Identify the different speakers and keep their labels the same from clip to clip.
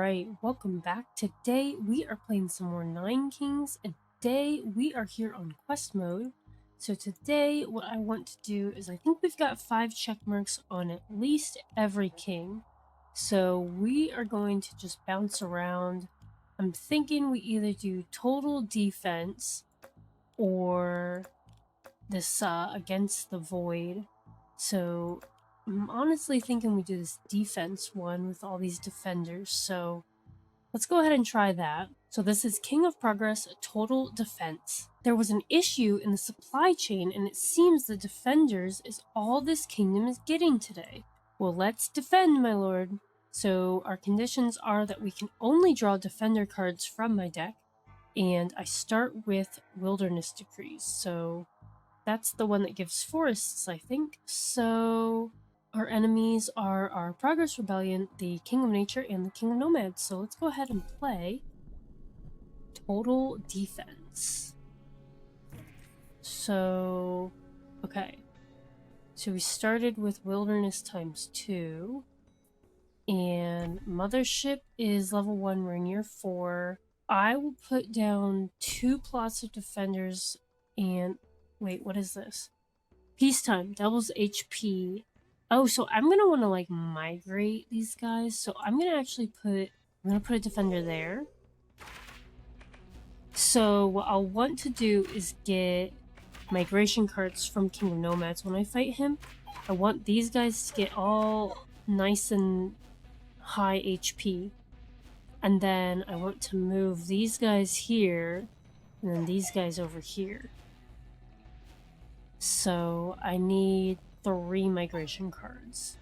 Speaker 1: Alright, welcome back. Today we are playing some more Nine Kings, and today we are here on quest mode. So today what I want to do is I think we've got 5 check marks on at least every king. So we are going to just bounce around. I'm thinking we either do total defense or this against the void. So I'm honestly thinking we do this defense one with all these defenders, so let's go ahead and try that. So this is King of Progress, Total Defense. There was an issue in the supply chain, and it seems the defenders is all this kingdom is getting today. Well, let's defend, my lord. So our conditions are that we can only draw defender cards from my deck, and I start with Wilderness Decrees. So that's the one that gives forests, I think. So our enemies are our Progress Rebellion, the King of Nature, and the King of Nomads. So let's go ahead and play Total Defense. So, okay. So we started with Wilderness ×2. And Mothership is level 1, we're near 4. I will put down 2 plots of defenders and... Wait, what is this? Peacetime, doubles HP. Oh, so I'm gonna want to like migrate these guys. So I'm gonna actually put a defender there. So what I'll want to do is get migration cards from King of Nomads when I fight him. I want these guys to get all nice and high HP. And then I want to move these guys here and then these guys over here. So I need 3 migration cards.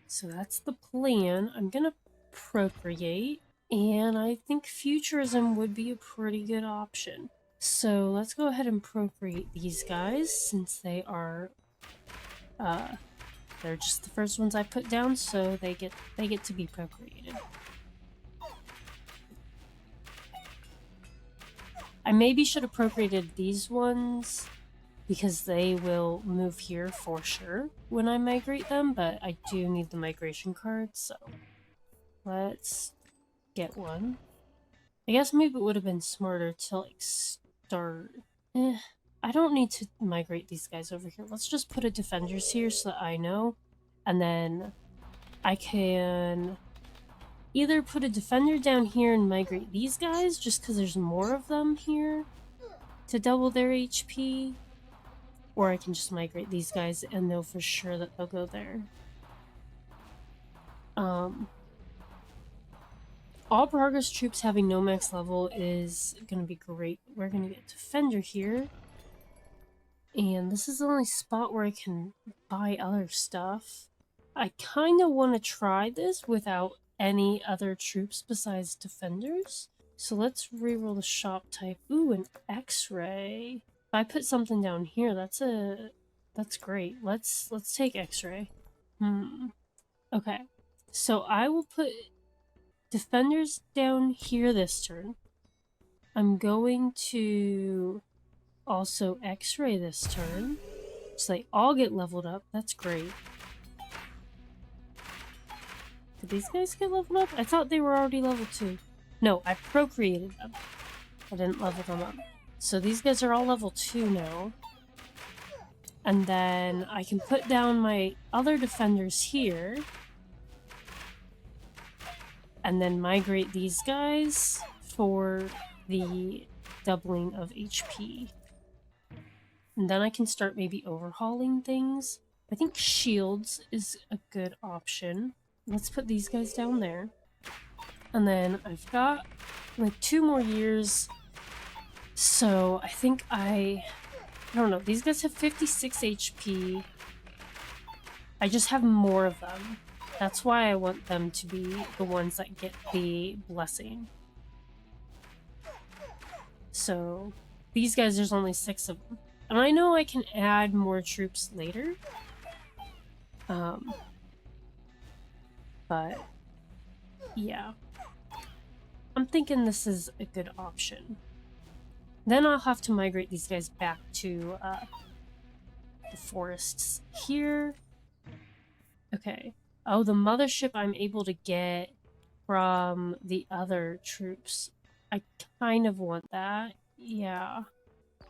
Speaker 1: So that's the plan. I'm gonna procreate, and I think futurism would be a pretty good option. So let's go ahead and procreate these guys since they are they're just the first ones I put down, so they get to be procreated. I maybe should have procreated these ones because they will move here for sure when I migrate them, but I do need the migration cards, so let's get one. I guess maybe it would have been smarter to like start... I don't need to migrate these guys over here. Let's just put a defenders here so that I know, and then I can either put a defender down here and migrate these guys just because there's more of them here to double their HP, or I can just migrate these guys and know for sure that they'll go there. All progress troops having no max level is going to be great. We're going to get Defender here. And this is the only spot where I can buy other stuff. I kind of want to try this without any other troops besides Defenders. So let's reroll the shop type. Ooh, an X-ray. If I put something down here, that's great. Let's take X-ray. Okay. So I will put defenders down here this turn. I'm going to also X-ray this turn. So they all get leveled up. That's great. Did these guys get leveled up? I thought they were already level 2. No, I procreated them. I didn't level them up. So these guys are all level 2 now. And then I can put down my other defenders here. And then migrate these guys for the doubling of HP. And then I can start maybe overhauling things. I think shields is a good option. Let's put these guys down there. And then I've got like 2 more years. So I think I don't know. These guys have 56 HP. I just have more of them. That's why I want them to be the ones that get the blessing. So these guys, there's only 6 of them. And I know I can add more troops later. But yeah. I'm thinking this is a good option. Then I'll have to migrate these guys back to the forests here. Okay. Oh, the mothership I'm able to get from the other troops. I kind of want that. Yeah.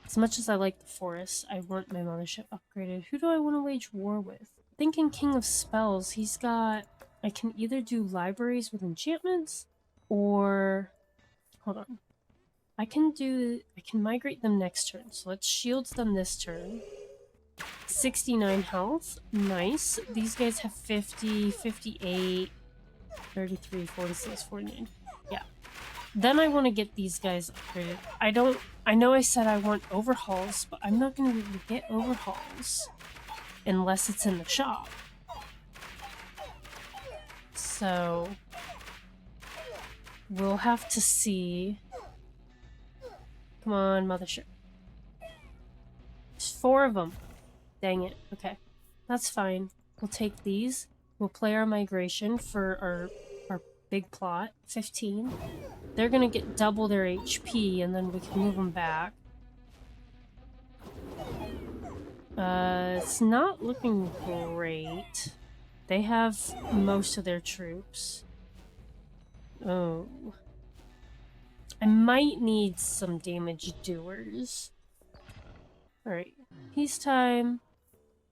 Speaker 1: As much as I like the forest, I want my mothership upgraded. Who do I want to wage war with? Thinking King of Spells, he's got... I can either do libraries with enchantments, or... Hold on. I can migrate them next turn. So let's shield them this turn. 69 health. Nice. These guys have 50, 58, 33, 46, 49. Yeah. Then I want to get these guys upgraded. I know I said I want overhauls, but I'm not going to be able to get overhauls unless it's in the shop. So we'll have to see. Come on, mothership. There's 4 of them. Dang it. Okay. That's fine. We'll take these. We'll play our migration for our big plot. 15. They're gonna get double their HP, and then we can move them back. It's not looking great. They have most of their troops. Oh. I might need some damage doers. Alright. Peacetime.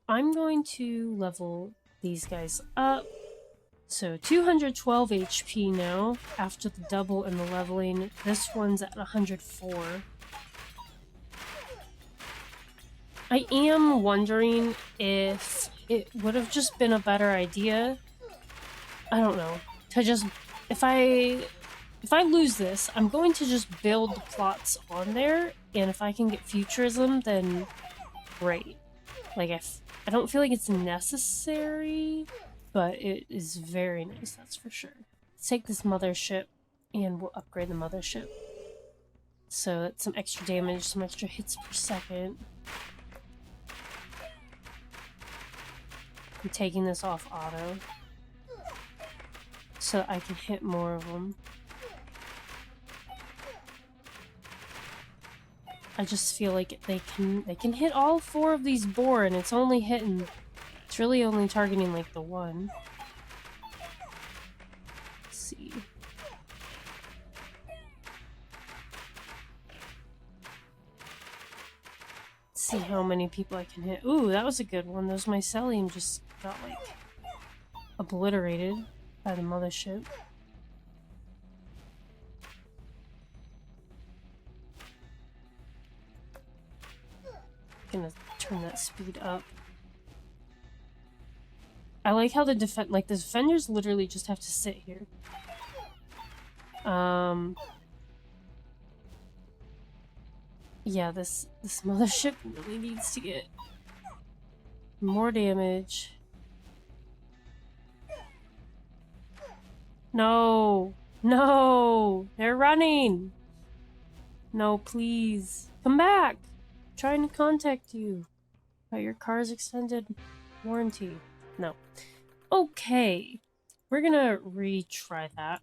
Speaker 1: I'm going to level these guys up. So 212 HP now, after the double and the leveling. This one's at 104. I am wondering if it would have just been a better idea, I don't know, to just... If I lose this, I'm going to just build the plots on there, and if I can get futurism, then great. Like, I don't feel like it's necessary, but it is very nice, that's for sure. Let's take this mothership, and we'll upgrade the mothership. So that's some extra damage, some extra hits per second. I'm taking this off auto, so I can hit more of them. I just feel like they can hit all 4 of these boar, and it's really only targeting like the one. Let's see. Let's see how many people I can hit. Ooh, that was a good one. Those mycelium just got like obliterated by the mothership. Gonna turn that speed up. I like how the defenders literally just have to sit here. Yeah, this mothership really needs to get more damage. No! No! They're running! No, please. Come back! I'm trying to contact you about your car's extended warranty. No. Okay. We're gonna retry that.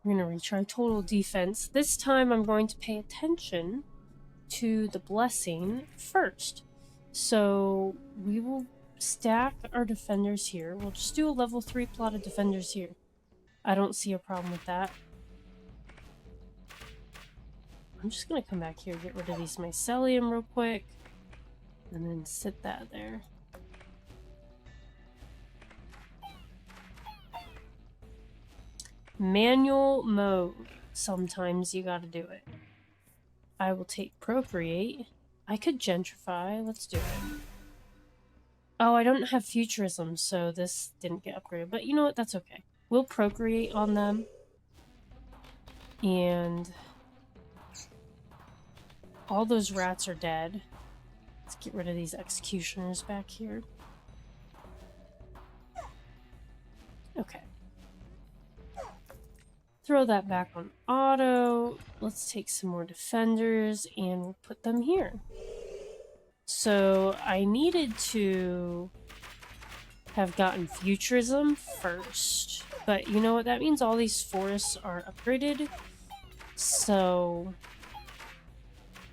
Speaker 1: We're gonna retry total defense. This time I'm going to pay attention to the blessing first. So we will stack our defenders here. We'll just do a level 3 plot of defenders here. I don't see a problem with that. I'm just gonna come back here, get rid of these mycelium real quick, and then sit that there. Manual mode. Sometimes you gotta do it. I will take procreate. I could gentrify. Let's do it. Oh, I don't have futurism, so this didn't get upgraded. But you know what? That's okay. We'll procreate on them. And all those rats are dead. Let's get rid of these executioners back here. Okay. Throw that back on auto. Let's take some more defenders and we'll put them here. So I needed to have gotten futurism first, but you know what? That means all these forests are upgraded, so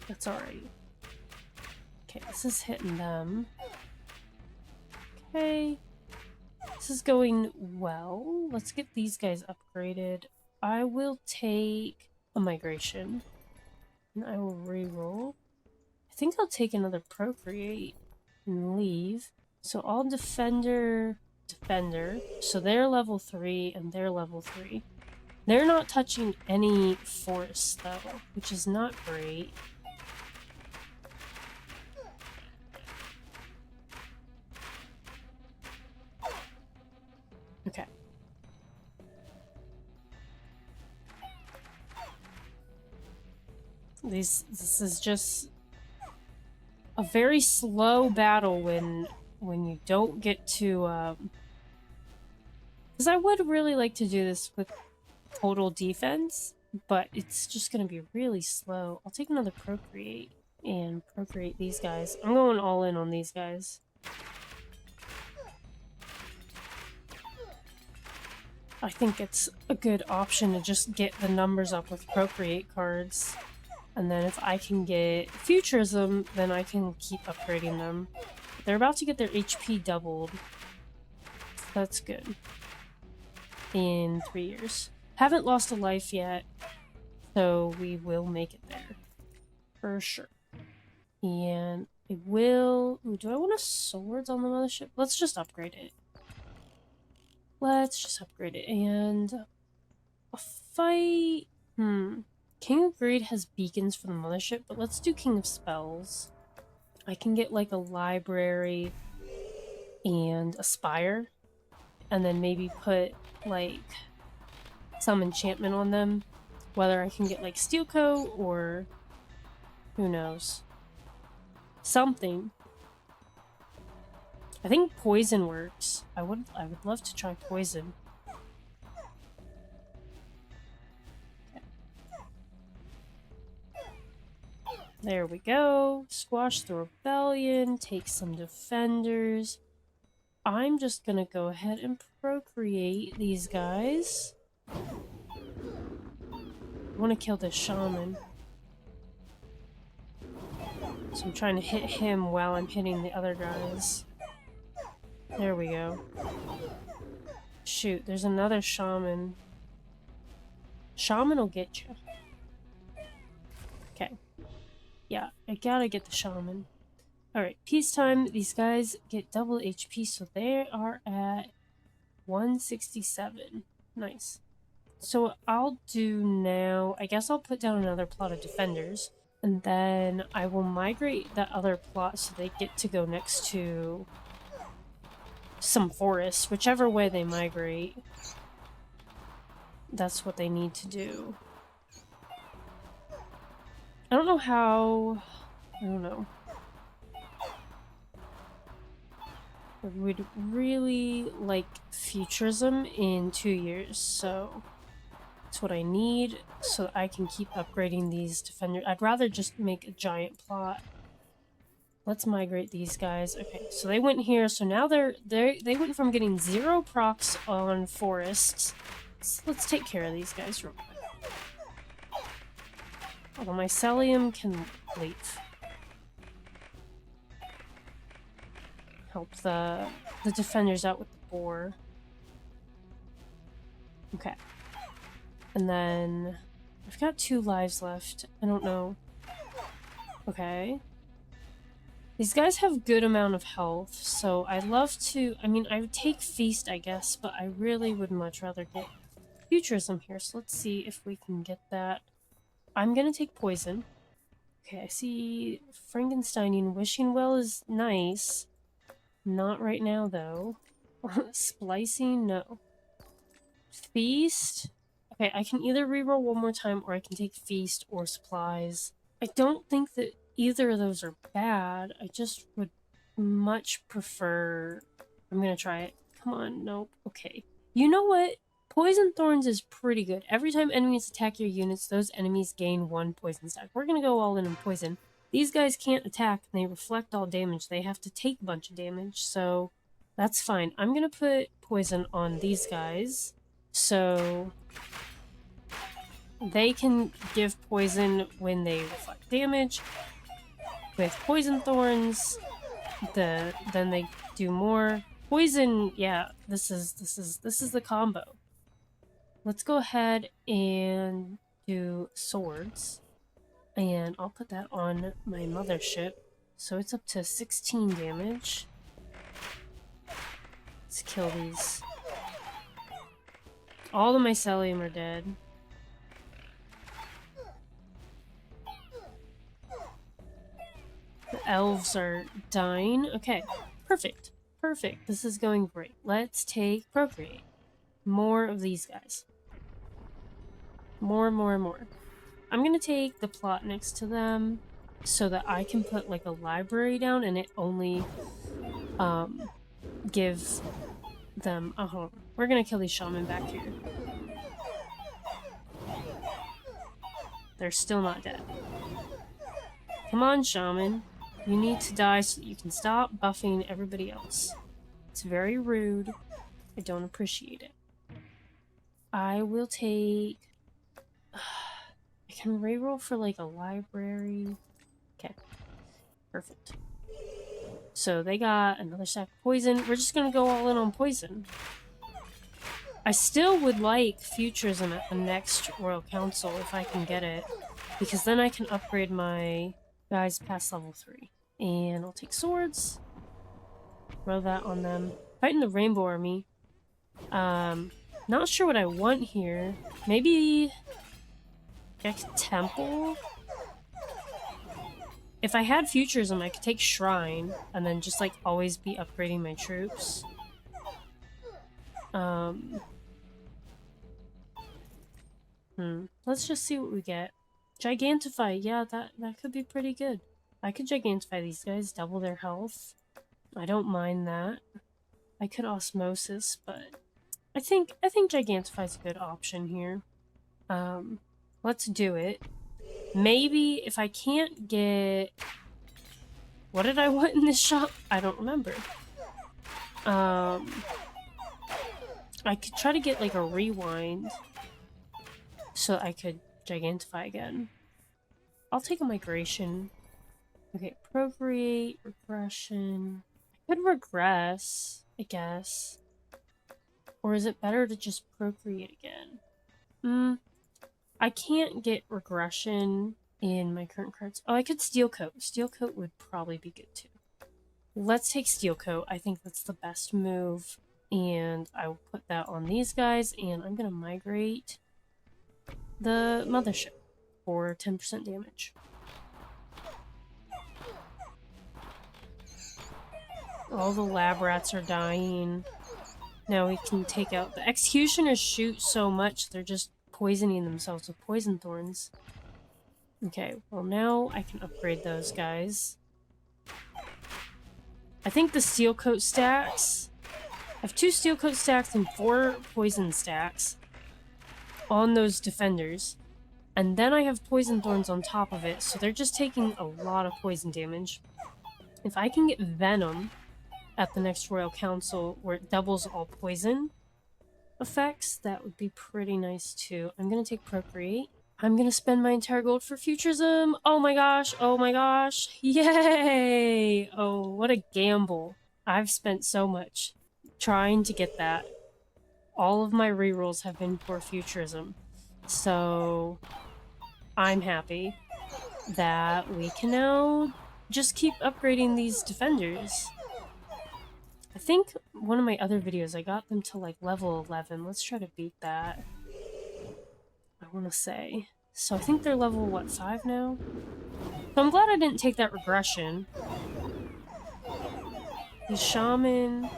Speaker 1: that's alright. Okay, this is hitting them. Okay. This is going well. Let's get these guys upgraded. I will take a migration. And I will re-roll. I think I'll take another procreate and leave. So all defender. So they're level 3 and they're level 3. They're not touching any forests though, which is not great. Okay. This is just a very slow battle when you don't get to because I would really like to do this with total defense, but it's just gonna be really slow. I'll take another procreate and procreate these guys. I'm going all in on these guys. I think it's a good option to just get the numbers up with procreate cards. And then if I can get Futurism, then I can keep upgrading them. They're about to get their HP doubled. That's good. In 3 years. Haven't lost a life yet, so we will make it there. For sure. And it will... Ooh, do I want a swords on the mothership? Let's just upgrade it. Let's just upgrade it. And... a fight... King of Greed has beacons for the mothership, but let's do King of Spells. I can get like a library and a spire, and then maybe put like some enchantment on them. Whether I can get like Steel Coat or who knows. Something. I think poison works. I would love to try poison. There we go. Squash the rebellion, take some defenders. I'm just gonna go ahead and procreate these guys. I want to kill this shaman. So I'm trying to hit him while I'm hitting the other guys. There we go. Shoot, there's another shaman. Shaman will get you. Okay. Yeah, I gotta get the shaman. Alright, peacetime. These guys get double HP, so they are at 167. Nice. So what I'll do now, I guess I'll put down another plot of defenders, and then I will migrate that other plot so they get to go next to some forests, whichever way they migrate. That's what they need to do. I don't know how... I don't know. I would really like Futurism in 2 years, so that's what I need so I can keep upgrading these defenders. I'd rather just make a giant plot. Let's migrate these guys. Okay, so they went here, so now they went from getting 0 procs on forests. Let's take care of these guys real quick. Although mycelium can leave. Help the defenders out with the boar. Okay. And then I've got 2 lives left. I don't know. Okay. These guys have good amount of health, so I'd love to... I mean, I would take Feast, I guess, but I really would much rather get Futurism here, so let's see if we can get that. I'm gonna take Poison. Okay, I see Frankensteinian. Wishing Well is nice. Not right now, though. Splicing? No. Feast? Okay, I can either reroll one more time, or I can take Feast or Supplies. I don't think that either of those are bad. I just would much prefer... I'm gonna try it. Come on, nope. Okay. You know what? Poison Thorns is pretty good. Every time enemies attack your units, those enemies gain 1 poison stack. We're gonna go all in on poison. These guys can't attack, and they reflect all damage. They have to take a bunch of damage, so that's fine. I'm gonna put poison on these guys, so they can give poison when they reflect damage. With Poison Thorns, then they do more. poison, yeah, this is the combo. Let's go ahead and do swords. And I'll put that on my mothership. So it's up to 16 damage. Let's kill these. All the mycelium are dead. The elves are dying. Okay, perfect. Perfect. This is going great. Let's take procreate. More of these guys. More. I'm gonna take the plot next to them so that I can put like a library down and it only give them a home. We're gonna kill these shaman back here. They're still not dead. Come on, shaman. You need to die so that you can stop buffing everybody else. It's very rude. I don't appreciate it. I will take... I can reroll for like a library. Okay. Perfect. So they got another stack of poison. We're just gonna go all in on poison. I still would like Futurism at the next Royal Council if I can get it. Because then I can upgrade my guys past level 3. And I'll take swords. Throw that on them. Fighting the Rainbow Army. Not sure what I want here. Maybe... a temple? If I had Futurism, I could take Shrine, and then just, like, always be upgrading my troops. Let's just see what we get. Gigantify, yeah, that could be pretty good. I could Gigantify these guys, double their health. I don't mind that. I could Osmosis, but I think Gigantify is a good option here. Let's do it. Maybe if I can't get... What did I want in this shop? I don't remember. I could try to get like a rewind so I could Gigantify again. I'll take a migration. Okay, procreate, regression. I could regress, I guess. Or is it better to just procreate again? I can't get regression in my current cards. Oh, I could Steel Coat. Steel Coat would probably be good too. Let's take Steel Coat. I think that's the best move. And I will put that on these guys. And I'm going to migrate the mothership for 10% damage. All the lab rats are dying. Now we can take out... The executioners shoot so much, they're just poisoning themselves with poison thorns. Okay, well now I can upgrade those guys. I think the Steel Coat stacks... I have 2 Steel Coat stacks and 4 poison stacks on those defenders. And then I have poison thorns on top of it, so they're just taking a lot of poison damage. If I can get Venom at the next Royal Council where it doubles all poison effects, that would be pretty nice too. I'm gonna take Procreate. I'm gonna spend my entire gold for Futurism. Oh my gosh, oh my gosh. Yay! Oh, what a gamble. I've spent so much trying to get that. All of my rerolls have been for Futurism. So I'm happy that we can now just keep upgrading these defenders. I think one of my other videos, I got them to like level 11. Let's try to beat that. I want to say. So I think they're level, what, 5 now? So I'm glad I didn't take that regression. The shaman...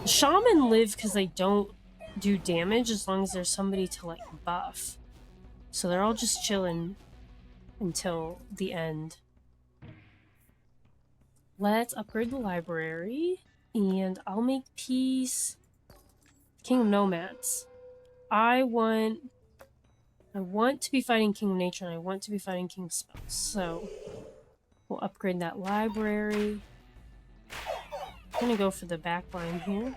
Speaker 1: The shaman live because they don't do damage as long as there's somebody to like buff. So they're all just chilling until the end. Let's upgrade the library, and I'll make peace. King of Nomads. I want to be fighting King of Nature, and I want to be fighting King of Spells. So we'll upgrade that library. I'm gonna go for the back line here.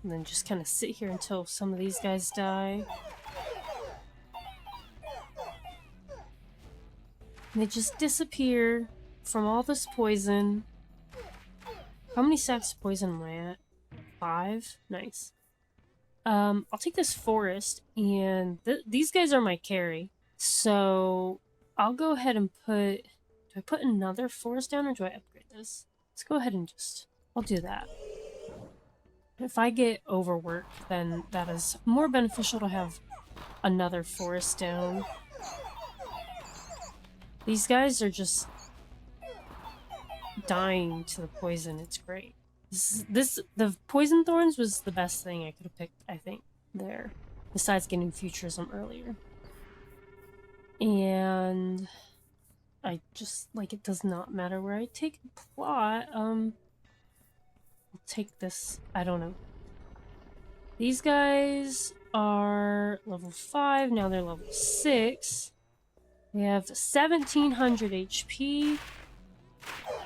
Speaker 1: And then just kind of sit here until some of these guys die. And they just disappear. from all this poison. How many stacks of poison am I at? 5? Nice. I'll take this forest, and these guys are my carry. So I'll go ahead and put... Do I put another forest down, or do I upgrade this? Let's go ahead and just... I'll do that. If I get overworked, then that is more beneficial to have another forest down. These guys are just dying to the poison. It's great. The poison thorns was the best thing I could have picked, I think, there. Besides getting futurism earlier. And I just, like, it does not matter where I take a plot. I'll take this, I don't know. These guys are level 5, now they're level 6. We have 1700 HP,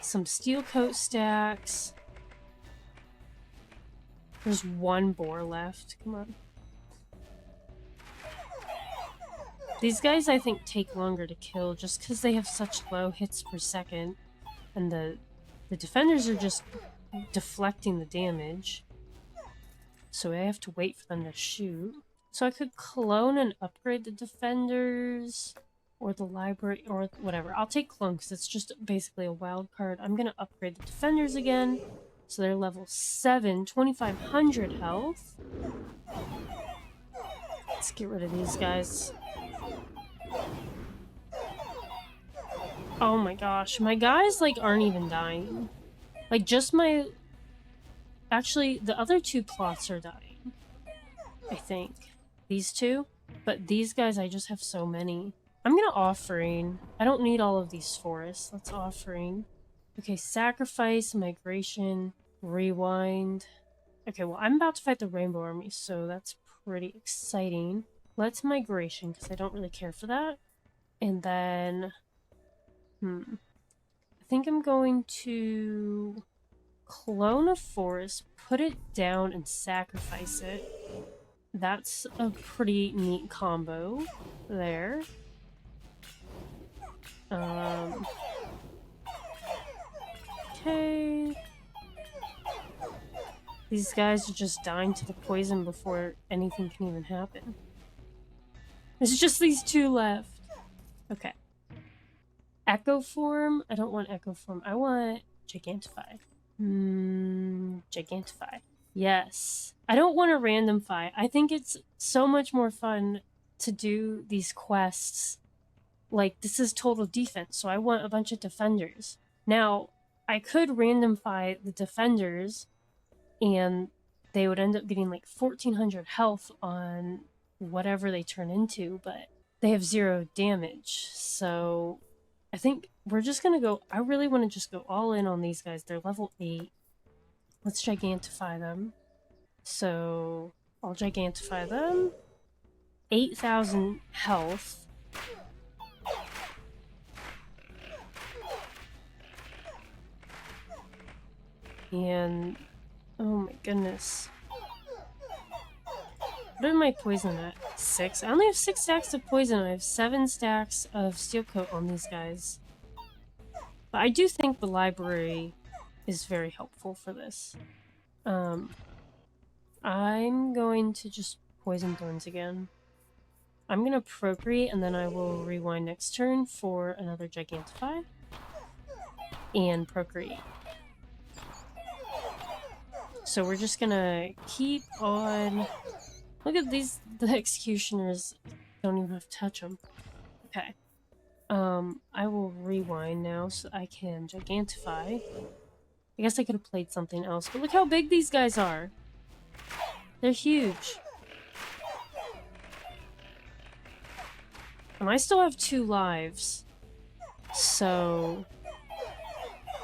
Speaker 1: some steel coat stacks. There's one boar left, come on. These guys, I think, take longer to kill just because they have such low hits per second. And the defenders are just deflecting the damage. So I have to wait for them to shoot. So I could clone and upgrade the defenders, or the library, or whatever. I'll take clone because it's just basically a wild card. I'm going to upgrade the defenders again. So they're level 7, 2500 health. Let's get rid of these guys. Oh my gosh, my guys, like, aren't even dying. Like, just my... Actually, the other 2 plots are dying. I think. These 2. But these guys, I just have so many. I'm gonna offering. I don't need all of these forests. Let's offering. Okay, sacrifice, migration, rewind. Okay, well, I'm about to fight the Rainbow Army, so that's pretty exciting. Let's migration, because I don't really care for that. And then... I think I'm going to clone a forest, put it down, and sacrifice it. That's a pretty neat combo there. Okay. These guys are just dying to the poison before anything can even happen. There's just these 2 left. Okay. Echo form? I don't want echo form. I want Gigantify. Gigantify. Yes. I don't want a randomify. I think it's so much more fun to do these quests. Like, this is total defense, so I want a bunch of defenders. Now, I could randomify the defenders, and they would end up getting like 1400 health on whatever they turn into, but they have 0 damage, so... I think we're just gonna go... I really want to just go all in on these guys. They're level 8. Let's Gigantify them. So, I'll Gigantify them. 8,000 health. And... oh my goodness. What am I poison at? 6? I only have 6 stacks of poison. I have 7 stacks of steel coat on these guys. But I do think the library is very helpful for this. I'm going to just poison thorns again. I'm going to procreate, and then I will rewind next turn for another Gigantify. And procreate. So we're just going to keep on... Look at these, the executioners don't even have to touch them. Okay. I will rewind now so I can Gigantify. I guess I could have played something else, but look how big these guys are. They're huge. And I still have 2 lives. So...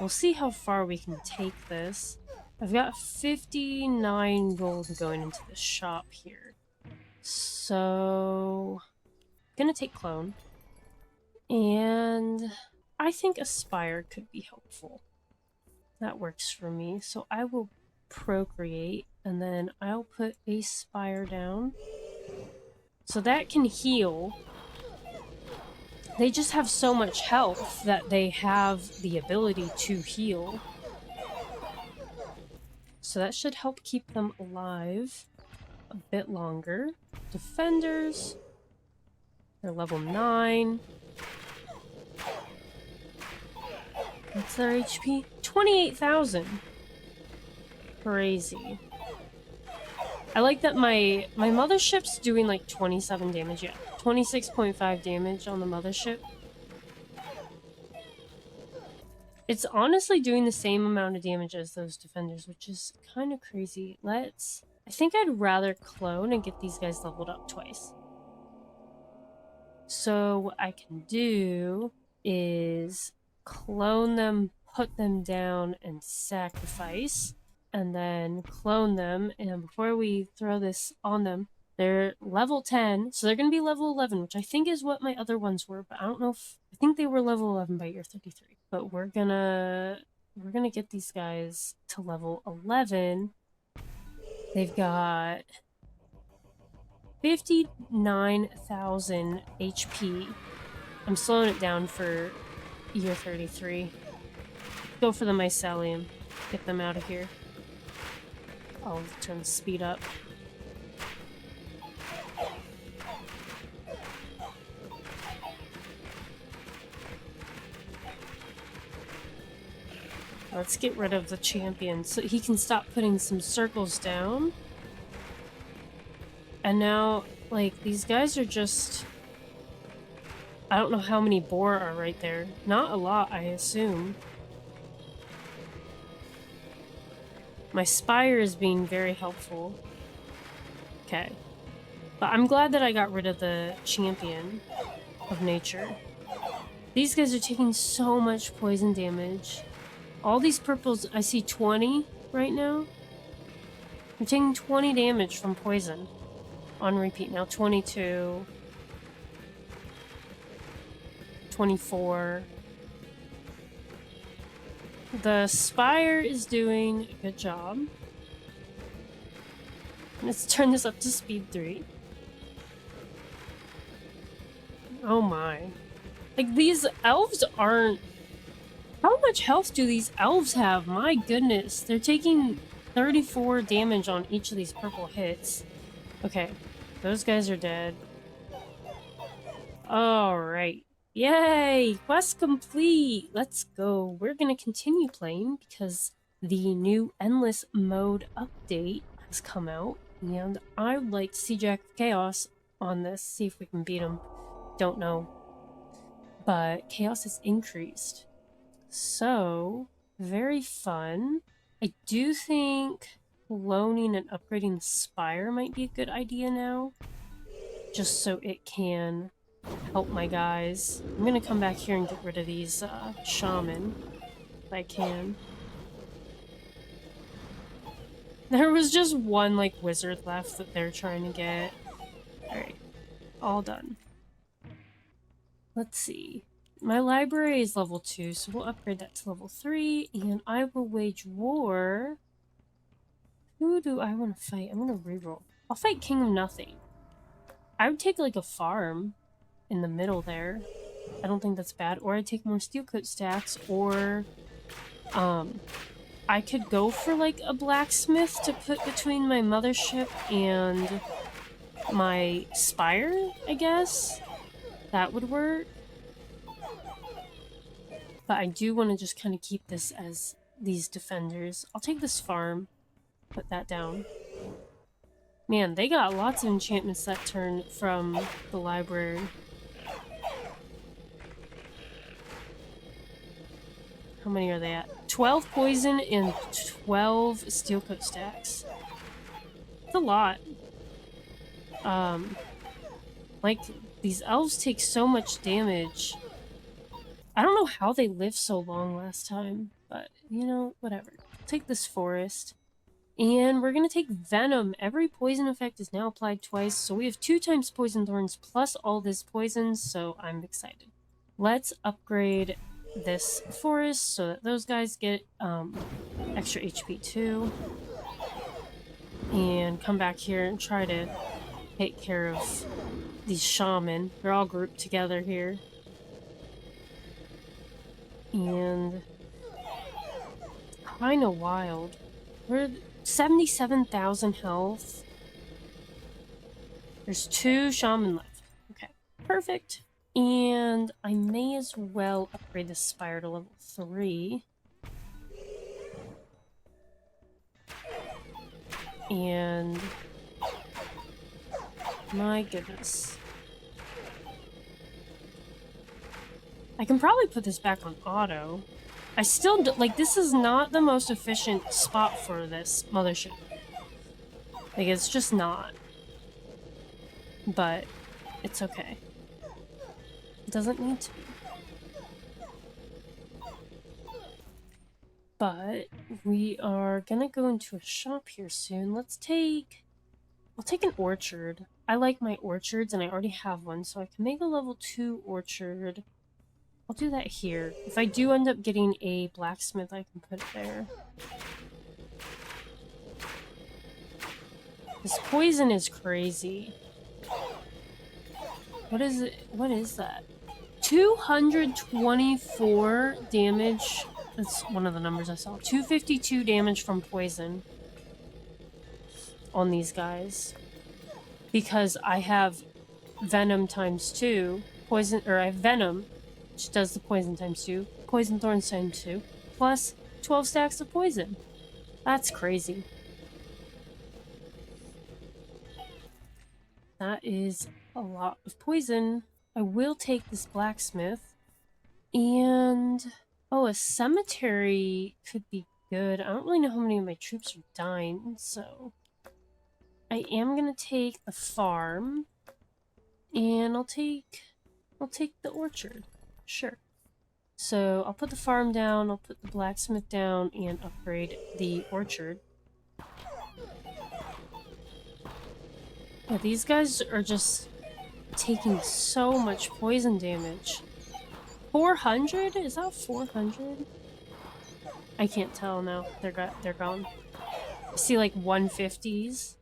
Speaker 1: we'll see how far we can take this. I've got 59 gold going into the shop here. So... I'm gonna take clone. And... I think Aspire could be helpful. That works for me. So I will procreate, and then I'll put Aspire down. So that can heal. They just have so much health that they have the ability to heal. So that should help keep them alive a bit longer. Defenders, they're level 9. What's their HP? 28,000. Crazy. I like that my mothership's doing like 27 damage. Yeah, 26.5 damage on the mothership. It's honestly doing the same amount of damage as those defenders, which is kind of crazy. I think I'd rather clone and get these guys leveled up twice. So what I can do is clone them, put them down, and sacrifice. And then clone them. And before we throw this on them, they're level 10. So they're going to be level 11, which I think is what my other ones were. But I don't know if... I think they were level 11 by year 33. But we're gonna get these guys to level 11. They've got 59,000 HP. I'm slowing it down for year 33. Go for the mycelium. Get them out of here. I'll turn the speed up. Let's get rid of the champion so he can stop putting some circles down. And now, like, these guys are just... I don't know how many boar are right there. Not a lot, I assume. My spire is being very helpful. Okay. But I'm glad that I got rid of the champion of nature. These guys are taking so much poison damage. All these purples, I see 20 right now. They're taking 20 damage from poison. On repeat now, 22. 24. The spire is doing a good job. Let's turn this up to speed 3. Oh my. Like, these elves aren't... How much health do these elves have? My goodness. They're taking 34 damage on each of these purple hits. Okay. Those guys are dead. Alright. Yay! Quest complete! Let's go. We're gonna continue playing because the new Endless Mode update has come out. And I would like to see Jack of Chaos on this. See if we can beat him. Don't know. But Chaos has increased. So, very fun. I do think cloning and upgrading the Spire might be a good idea now. Just so it can help my guys. I'm gonna come back here and get rid of these shaman, if I can. There was just one, like, wizard left that they're trying to get. Alright. All done. Let's see. My library is level 2, so we'll upgrade that to level 3, and I will wage war. Who do I want to fight? I'm gonna reroll. I'll fight King of Nothing. I would take, like, a farm in the middle there. I don't think that's bad. Or I'd take more steel coat stacks, or I could go for, like, a blacksmith to put between my mothership and my spire, I guess. That would work. But I do want to just kind of keep this as these defenders. I'll take this farm, put that down. Man, they got lots of enchantments that turn from the library. How many are they at? 12 poison and 12 steel coat stacks. That's a lot. Like, these elves take so much damage. I don't know how they lived so long last time, but, you know, whatever. Take this forest. And we're gonna take Venom. Every poison effect is now applied twice, so we have 2 times Poison Thorns plus all this poison, so I'm excited. Let's upgrade this forest so that those guys get extra HP too. And come back here and try to take care of these shaman. They're all grouped together here. And kinda wild. We're 77,000 health. There's 2 shaman left. Okay, perfect. And I may as well upgrade this spire to level 3. And my goodness. I can probably put this back on auto. I still do, like, this is not the most efficient spot for this mothership. Like, it's just not. But it's okay. It doesn't need to be. But we are gonna go into a shop here soon. I'll take an orchard. I like my orchards and I already have one, so I can make a level 2 orchard. I'll do that here. If I do end up getting a blacksmith, I can put it there. This poison is crazy. What is it? What is that? 224 damage. That's one of the numbers I saw. 252 damage from poison on these guys. Because I have venom times 2. Poison, or I have venom, which does the poison times 2. Poison thorns times 2. Plus 12 stacks of poison. That's crazy. That is a lot of poison. I will take this blacksmith. And oh, a cemetery could be good. I don't really know how many of my troops are dying, so I am gonna take the farm, and I'll take the orchard. Sure. So I'll put the farm down, I'll put the blacksmith down, and upgrade the orchard. Yeah, these guys are just taking so much poison damage. 400? Is that 400? I can't tell now. They're gone. I see like 150s.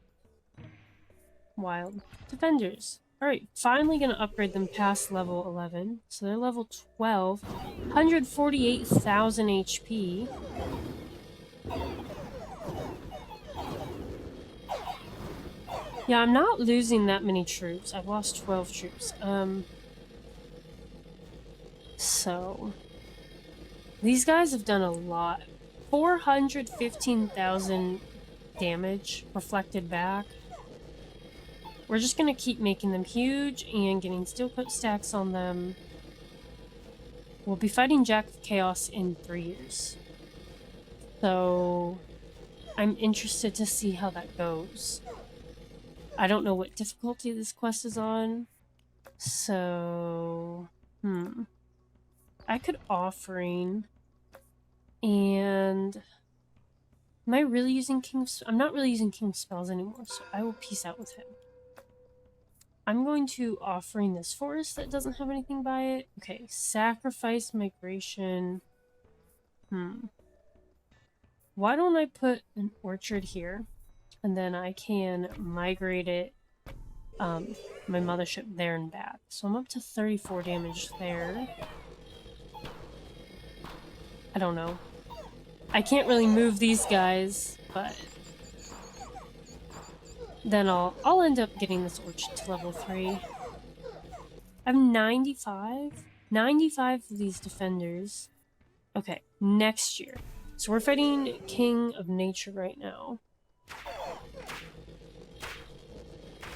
Speaker 1: Wild. Defenders. Alright, finally gonna upgrade them past level 11. So they're level 12. 148,000 HP. Yeah, I'm not losing that many troops. I've lost 12 troops. So these guys have done a lot. 415,000 damage reflected back. We're just gonna keep making them huge and getting steel coat stacks on them. We'll be fighting Jack of Chaos in 3 years. So I'm interested to see how that goes. I don't know what difficulty this quest is on. So I could offering, and am I really using I'm not really using King's spells anymore, so I will peace out with him. I'm going to offering this forest that doesn't have anything by it. Okay, sacrifice migration. Why don't I put an orchard here, and then I can migrate it, my mothership there and back. So I'm up to 34 damage there. I don't know. I can't really move these guys, but then I'll end up getting this orchard to level 3. I have 95? 95 of these defenders. Okay, next year. So we're fighting King of Nature right now.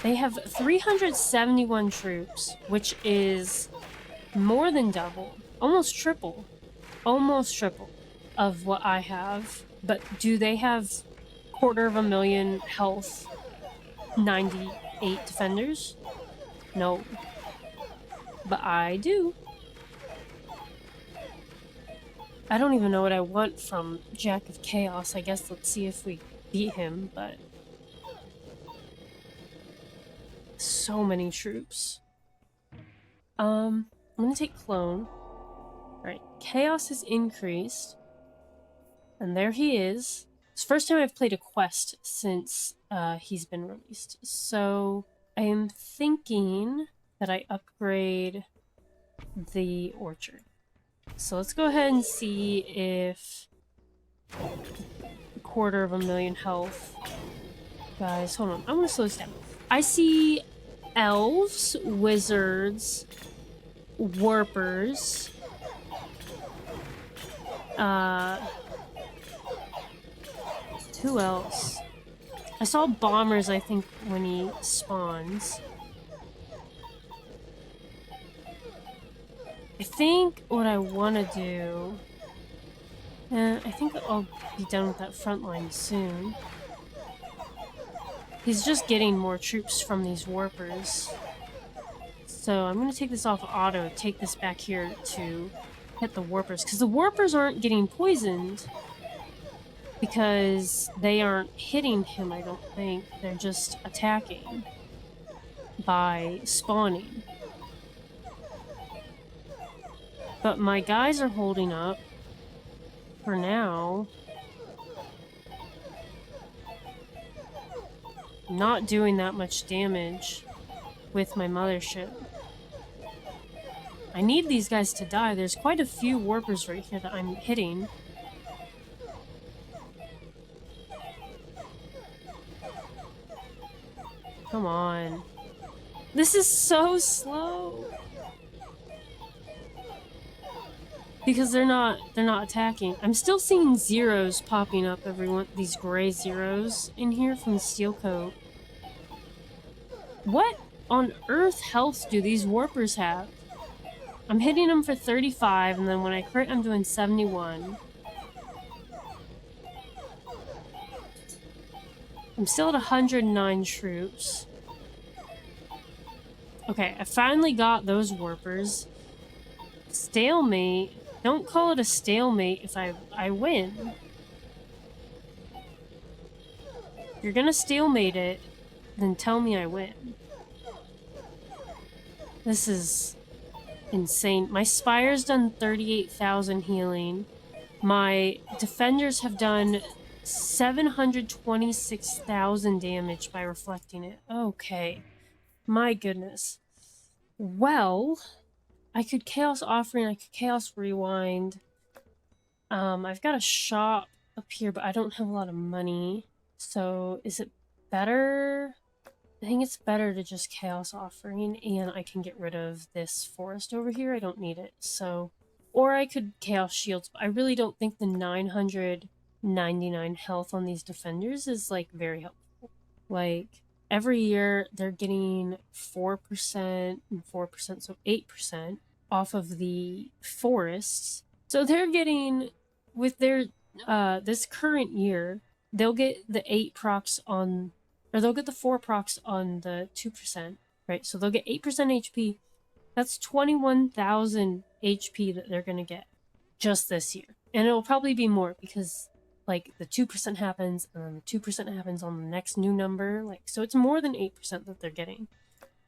Speaker 1: They have 371 troops, which is more than double. Almost triple of what I have. But do they have 250,000 health? 98 defenders? No. But I do. I don't even know what I want from Jack of Chaos. I guess let's see if we beat him, but so many troops. I'm gonna take Clone. Alright, Chaos has increased. And there he is. It's the first time I've played a quest since he's been released. So I am thinking that I upgrade the orchard. So let's go ahead and see if 250,000 health. Guys, hold on. I'm gonna slow this down. I see elves, wizards, warpers, who else? I saw bombers, I think, when he spawns. I think what I want to do... I think I'll be done with that front line soon. He's just getting more troops from these warpers. So I'm going to take this off auto, take this back here to hit the warpers. Because the warpers aren't getting poisoned. Because they aren't hitting him, I don't think. They're just attacking by spawning. But my guys are holding up for now. Not doing that much damage with my mothership. I need these guys to die. There's quite a few warpers right here that I'm hitting. Come on. This is so slow. Because they're not attacking. I'm still seeing zeros popping up these gray zeros in here from the steel coat. What on earth health do these warpers have? I'm hitting them for 35, and then when I crit, I'm doing 71. I'm still at 109 troops. Okay, I finally got those warpers. Stalemate. Don't call it a stalemate if I win. If you're gonna stalemate it, then tell me I win. This is insane. My Spire's done 38,000 healing. My defenders have done 726,000 damage by reflecting it. Okay. My goodness. Well, I could Chaos Offering, I could Chaos Rewind. I've got a shop up here, but I don't have a lot of money. So, is it better? I think it's better to just Chaos Offering, and I can get rid of this forest over here. I don't need it, so... Or I could Chaos Shields, but I really don't think the 999 health on these defenders is, like, very helpful. Like, every year they're getting 4% and 4%, so 8% off of the forests. So they're getting, with their, this current year, they'll get the 8 procs on... Or they'll get the 4 procs on the 2%, right? So they'll get 8% HP. That's 21,000 HP that they're gonna get just this year. And it'll probably be more because, like, the 2% happens, and then the 2% happens on the next new number. Like, so it's more than 8% that they're getting.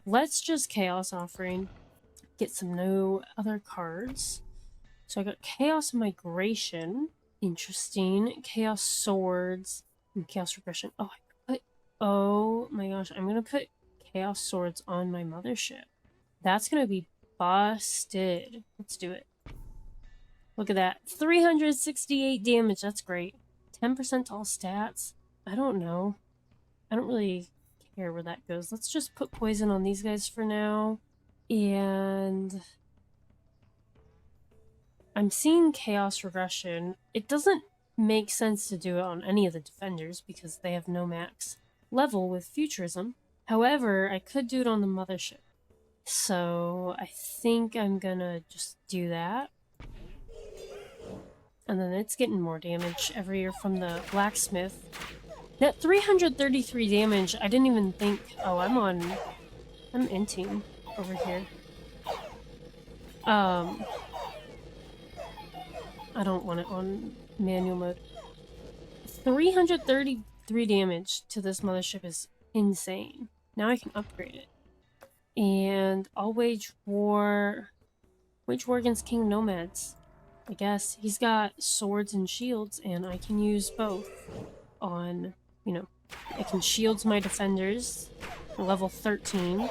Speaker 1: Let's just Chaos Offering. Get some new other cards. So I got Chaos Migration. Interesting. Chaos Swords. And Chaos Regression. Oh my gosh, I'm gonna put Chaos Swords on my mothership. That's gonna be busted. Let's do it. Look at that. 368 damage, that's great. 10% to all stats? I don't know. I don't really care where that goes. Let's just put poison on these guys for now. And... I'm seeing Chaos Regression. It doesn't make sense to do it on any of the defenders because they have no max level with Futurism. However, I could do it on the mothership. So I think I'm gonna just do that. And then it's getting more damage every year from the blacksmith. That 333 damage, I didn't even think... Oh, I'm inting over here. I don't want it on manual mode. 333 damage to this mothership is insane. Now I can upgrade it. And I'll wage war... Wage war against King Nomads. I guess. He's got swords and shields, and I can use both on, you know... I can shields my defenders. Level 13.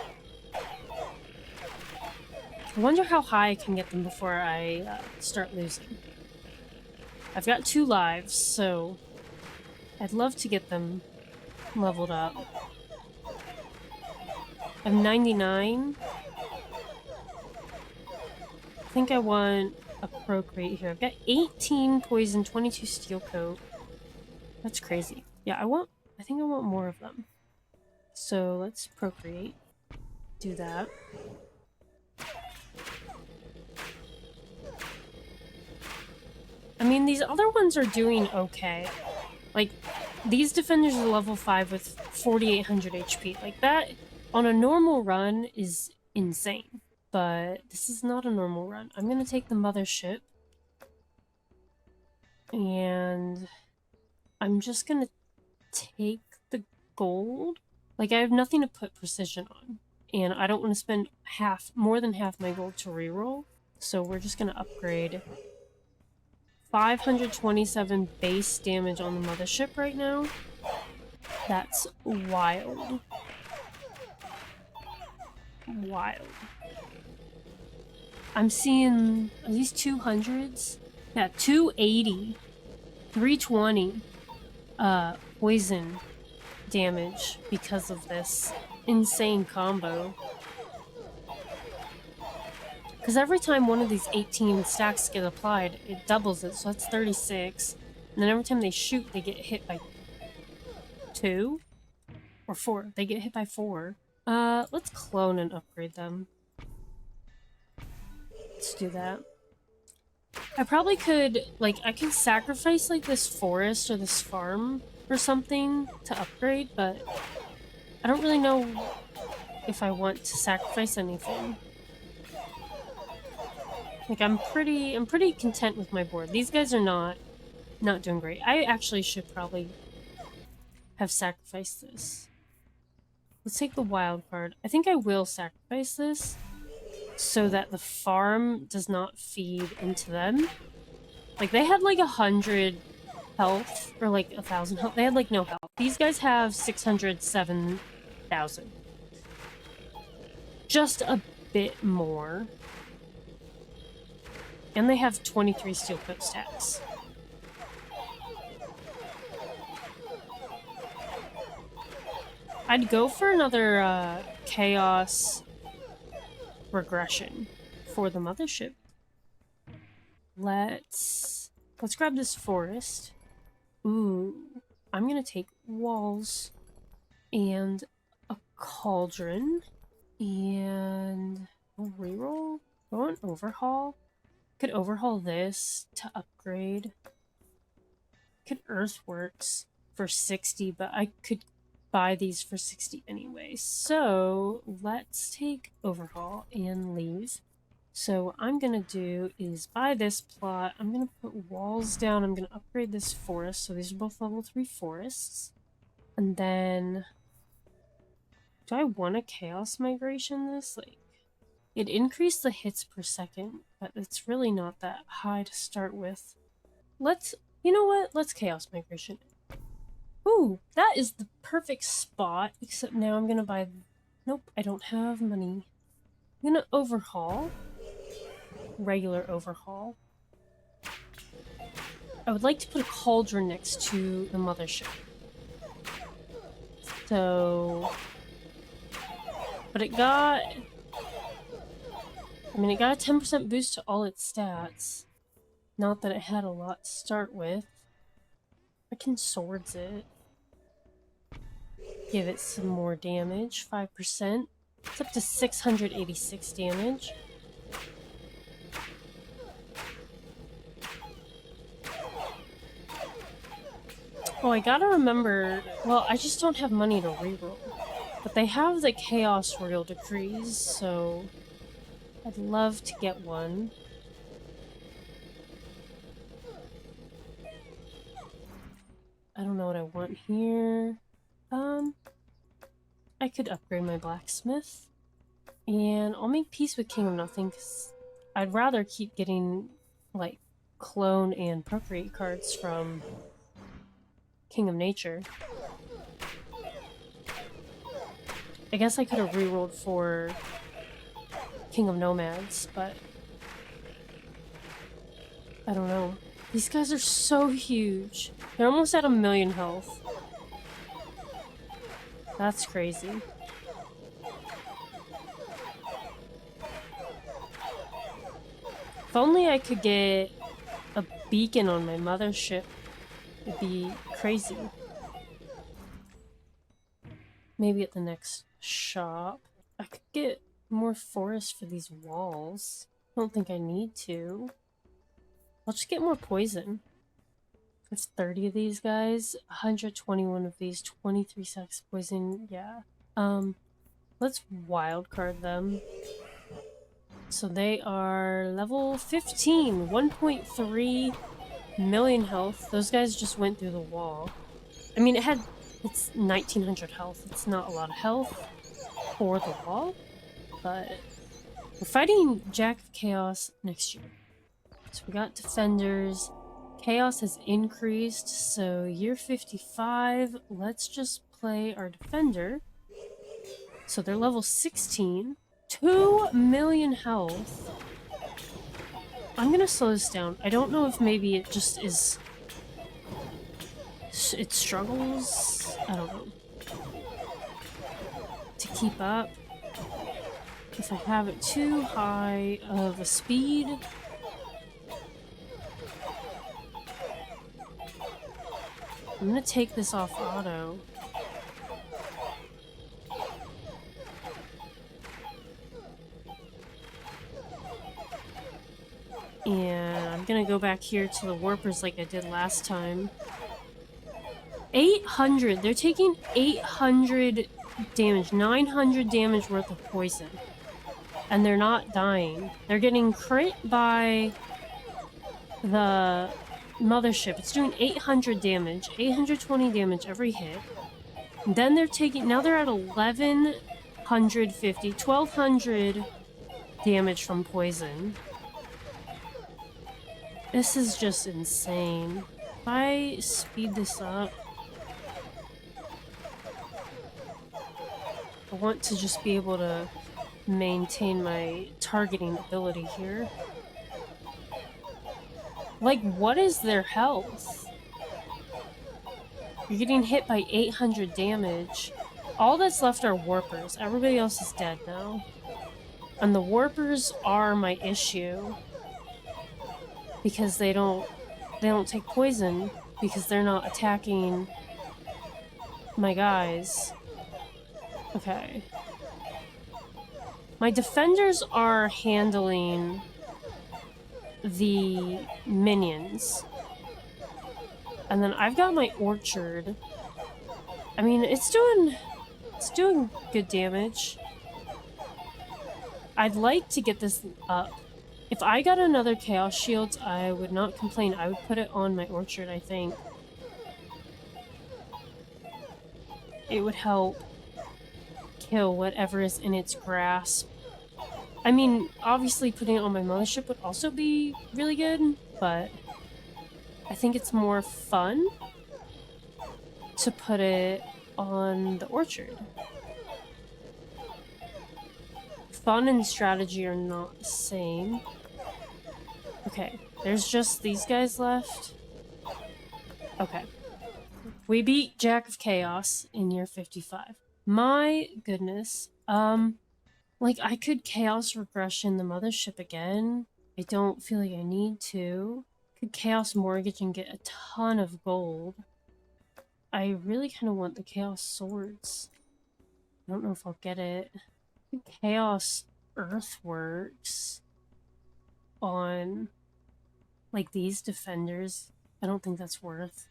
Speaker 1: I wonder how high I can get them before I start losing. I've got 2 lives, so I'd love to get them leveled up. I'm 99. I think I want a procreate here. I've got 18 poison, 22 steel coat. That's crazy. Yeah, I think I want more of them. So let's procreate. Do that. I mean, these other ones are doing okay. Like, these defenders are level 5 with 4,800 HP. Like, that on a normal run is insane. But this is not a normal run. I'm gonna take the mothership. And I'm just gonna take the gold. Like, I have nothing to put precision on. And I don't want to spend more than half my gold to reroll. So we're just gonna upgrade 527 base damage on the mothership right now. That's wild. Wild. I'm seeing at least 200s. Yeah, 280. 320 poison damage because of this insane combo. Because every time one of these 18 stacks get applied, it doubles it, so that's 36. And then every time they shoot, they get hit by 2 or 4. They get hit by 4. Let's clone and upgrade them. Let's do that. I probably could, like, I could sacrifice, like, this forest or this farm or something to upgrade, but I don't really know if I want to sacrifice anything. Like, I'm pretty content with my board. These guys are not doing great. I actually should probably have sacrificed this. Let's take the wild card. I think I will sacrifice this so that the farm does not feed into them. Like, they had like 100 health, or like 1,000 health. They had like no health. These guys have 607,000. Just a bit more. And they have 23 steel coat stacks. I'd go for another chaos regression for the mothership. Let's grab this forest. Ooh, I'm gonna take walls and a cauldron and a reroll. Go on overhaul. Could overhaul this to upgrade. Could earthworks for 60, but I could buy these for 60 anyway. So let's take overhaul and leave. So what I'm gonna do is buy this plot. I'm gonna put walls down. I'm gonna upgrade this forest. So these are both level 3 forests. And then do I want a chaos migration this? Like, it increased the hits per second, but it's really not that high to start with. You know what? Let's chaos migration. Ooh, that is the perfect spot, except now I'm gonna buy... Nope, I don't have money. I'm gonna overhaul. Regular overhaul. I would like to put a cauldron next to the mothership. So... But it got... I mean, it got a 10% boost to all its stats. Not that it had a lot to start with. I can swords it. Give it some more damage, 5%. It's up to 686 damage. Oh, I gotta remember... Well, I just don't have money to reroll. But they have the Chaos Royal Decrees, so... I'd love to get one. I don't know what I want here. I could upgrade my blacksmith. And I'll make peace with King of Nothing, because I'd rather keep getting, like, clone and procreate cards from King of Nature. I guess I could have rerolled for King of Nomads, but I don't know. These guys are so huge. They're almost at 1,000,000 health. That's crazy. If only I could get a beacon on my mothership, it'd be crazy. Maybe at the next shop. I could get more forest for these walls. I don't think I need to. I'll just get more poison. There's 30 of these guys, 121 of these, 23 sacks poison, yeah. Let's wildcard them. So they are level 15, 1.3 million health. Those guys just went through the wall. I mean, it's 1900 health. It's not a lot of health for the wall, but we're fighting Jack of Chaos next year. So we got defenders. Chaos has increased, so year 55, let's just play our defender. So they're level 16. 2 million health. I'm gonna slow this down. I don't know if maybe it just is... It struggles? I don't know. To keep up. If I have it too high of a speed... I'm gonna take this off auto. And I'm gonna go back here to the warpers like I did last time. 800! They're taking 800 damage, 900 damage worth of poison. And they're not dying. They're getting crit by the mothership. It's doing 800 damage, 820 damage every hit. And then they're taking, now they're at 1150, 1200 damage from poison. This is just insane. If I speed this up, I want to just be able to maintain my targeting ability here. Like, what is their health? You're getting hit by 800 damage. All that's left are warpers. Everybody else is dead now. And the warpers are my issue. Because they don't take poison. Because they're not attacking my guys. Okay. My defenders are handling the minions. And then I've got my orchard. I mean, it's doing good damage. I'd like to get this up. If I got another Chaos Shield, I would not complain. I would put it on my orchard, I think. It would help kill whatever is in its grasp. I mean, obviously putting it on my mothership would also be really good, but I think it's more fun to put it on the orchard. Fun and strategy are not the same. Okay, there's just these guys left. Okay. We beat Jack of Chaos in year 55. My goodness. Like, I could Chaos Regression the mothership again. I don't feel like I need to. Could Chaos Mortgage and get a ton of gold. I really kind of want the Chaos Swords. I don't know if I'll get it. Chaos Earthworks on, like, these defenders. I don't think that's worth.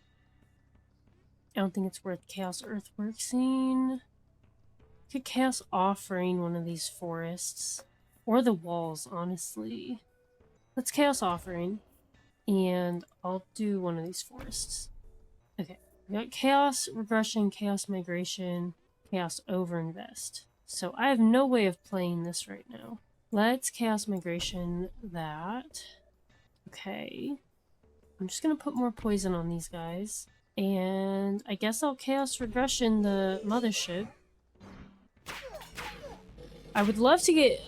Speaker 1: I don't think it's worth Chaos Earthworksing. Could Chaos Offering one of these forests. Or the walls, honestly. Let's Chaos Offering. And I'll do one of these forests. Okay. We got Chaos Regression, Chaos Migration, Chaos Overinvest. So I have no way of playing this right now. Let's Chaos Migration that. Okay. I'm just gonna put more poison on these guys. And I guess I'll Chaos Regression the mothership. I would love to get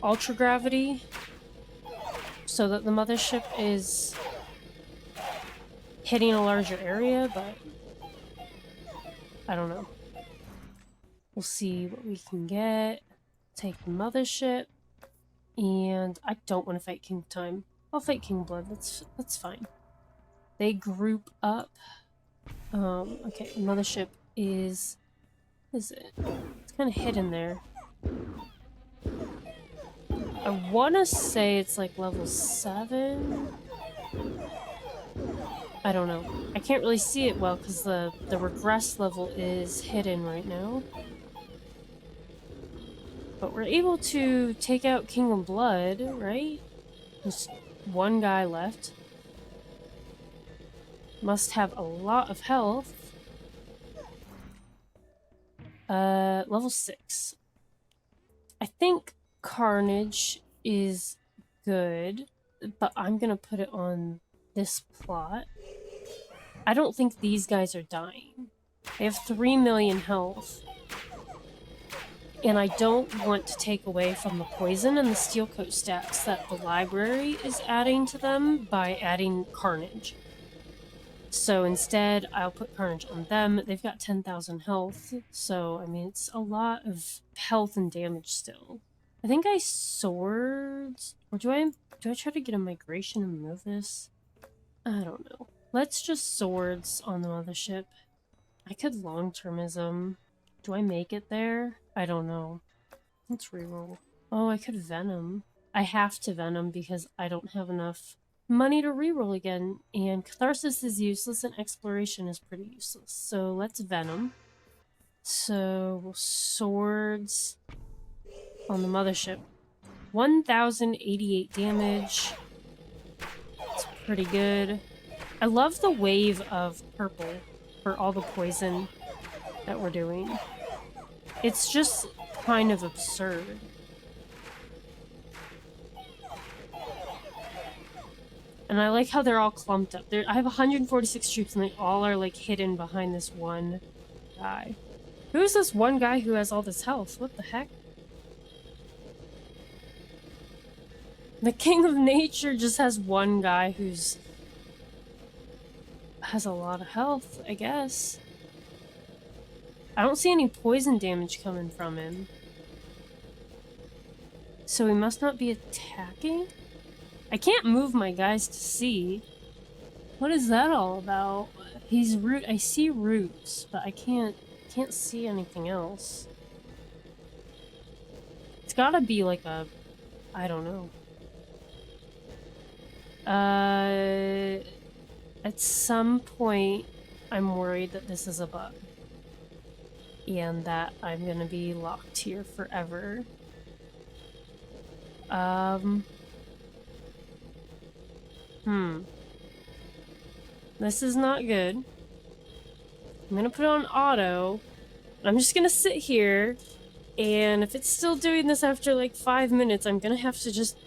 Speaker 1: ultra gravity so that the mothership is hitting a larger area, but I don't know. We'll see what we can get. Take the mothership, and I don't want to fight King Time. I'll fight King Blood. That's fine. They group up. Okay, mothership is it? It's kind of hidden there. I want to say it's like level 7. I don't know. I can't really see it well because the regress level is hidden right now. But we're able to take out King of Blood, right? There's one guy left. Must have a lot of health. Level 6. I think Carnage is good, but I'm gonna put it on this plot. I don't think these guys are dying. They have 3 million health. And I don't want to take away from the poison and the steel coat stats that the library is adding to them by adding Carnage. So instead, I'll put Carnage on them. They've got 10,000 health, so, I mean, it's a lot of health and damage still. I think I swords... Or do I try to get a migration and move this? I don't know. Let's just swords on the mothership. I could long-termism. Do I make it there? I don't know. Let's reroll. Oh, I could Venom. I have to Venom because I don't have enough money to reroll again, and Catharsis is useless and Exploration is pretty useless. So let's Venom. So, swords on the mothership. 1,088 damage. It's pretty good. I love the wave of purple for all the poison that we're doing. It's just kind of absurd. And I like how they're all clumped up. I have 146 troops and they all are like hidden behind this one guy. Who's this one guy who has all this health? What the heck? The King of Nature just has one guy who's... has a lot of health, I guess. I don't see any poison damage coming from him. So he must not be attacking? I can't move my guys to see. What is that all about? He's root. I see roots, but I can't see anything else. It's gotta be like a... I don't know. At some point, I'm worried that this is a bug. And that I'm gonna be locked here forever. This is not good. I'm gonna put it on auto. I'm just gonna sit here, and if it's still doing this after like 5 minutes, I'm gonna have to just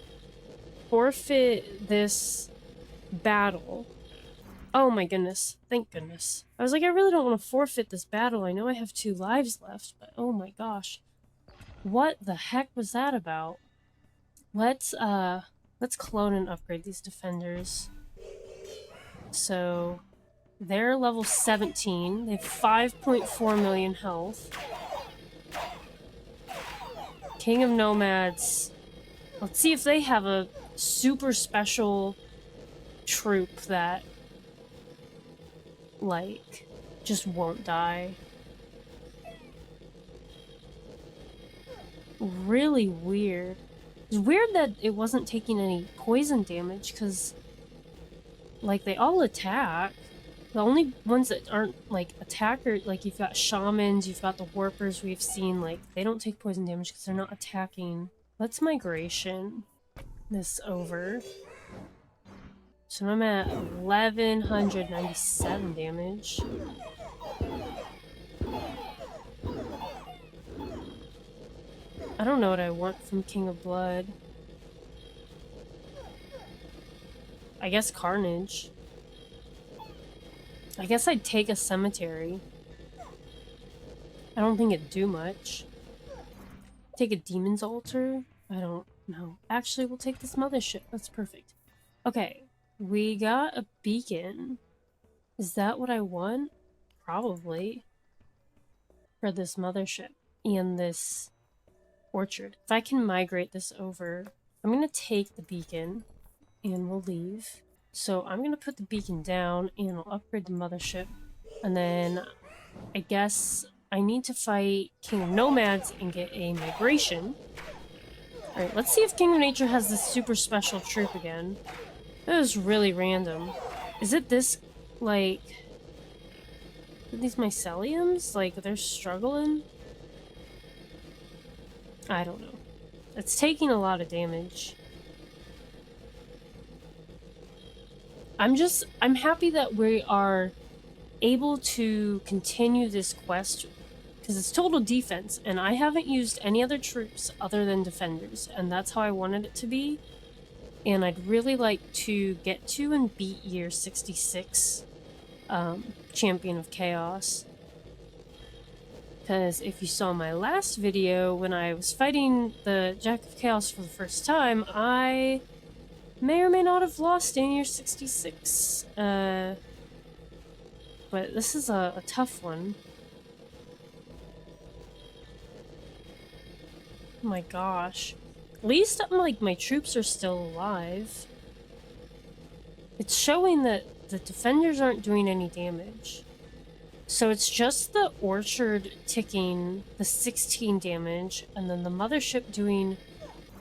Speaker 1: forfeit this battle. Oh my goodness. Thank goodness. I was like, I really don't want to forfeit this battle. I know I have 2 lives left, but oh my gosh. What the heck was that about? Let's clone and upgrade these defenders. So, they're level 17. They have 5.4 million health. King of Nomads. Let's see if they have a super special troop that, like, just won't die. Really weird. It's weird that it wasn't taking any poison damage, because, like, they all attack. The only ones that aren't, like, attackers, like, you've got shamans, you've got the warpers we've seen, like, they don't take poison damage because they're not attacking. Let's migration this over. So I'm at 1,197 damage. I don't know what I want from King of Blood. I guess Carnage. I guess I'd take a cemetery. I don't think it'd do much. Take a Demon's Altar? I don't No, actually, we'll take this mothership. That's perfect. Okay, we got a beacon. Is that what I want? Probably. For this mothership and this orchard. If I can migrate this over, I'm going to take the beacon and we'll leave. So I'm going to put the beacon down and I'll upgrade the mothership. And then I guess I need to fight King of Nomads and get a migration. Alright, let's see if King of Nature has this super special troop again. That was really random. Is it this, like... Are these myceliums? Like, they're struggling? I don't know. It's taking a lot of damage. I'm happy that we are able to continue this quest because it's total defense and I haven't used any other troops other than defenders and that's how I wanted it to be. And I'd really like to get to and beat year 66 Champion of Chaos. Because if you saw my last video when I was fighting the Jack of Chaos for the first time, I may or may not have lost in year 66. But this is a tough one. Oh my gosh. At least, like, my troops are still alive. It's showing that the defenders aren't doing any damage. So it's just the orchard ticking the 16 damage, and then the mothership doing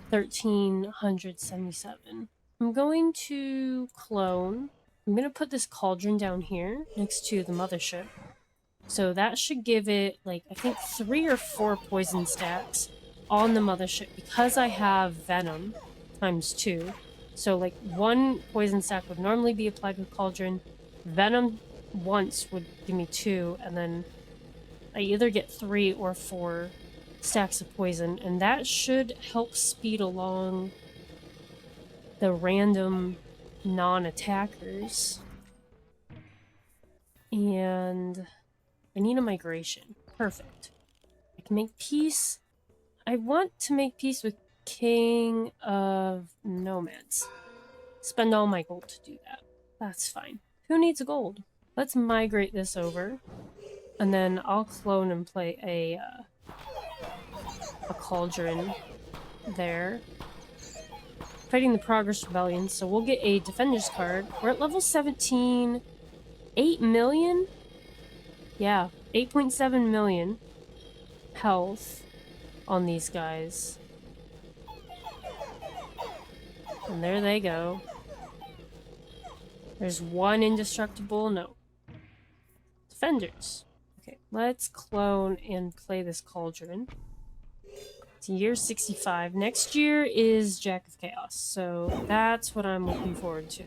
Speaker 1: 1377. I'm going to clone. I'm going to put this cauldron down here next to the mothership. So that should give it, like, I think 3 or 4 poison stacks on the mothership because I have venom times 2. So, like, 1 poison stack would normally be applied with cauldron. Venom once would give me 2, and then I either get 3 or 4 stacks of poison, and that should help speed along the random non-attackers. And I need a migration. Perfect. I can make peace. I want to make peace with King of Nomads. Spend all my gold to do that. That's fine. Who needs gold? Let's migrate this over. And then I'll clone and play a cauldron there. Fighting the Progress Rebellion, so we'll get a Defender's card. We're at level 17. 8 million? Yeah, 8.7 million health on these guys. And there they go. There's 1 indestructible. No. Defenders. Okay, let's clone and play this cauldron. It's year 65. Next year is Jack of Chaos, so that's what I'm looking forward to.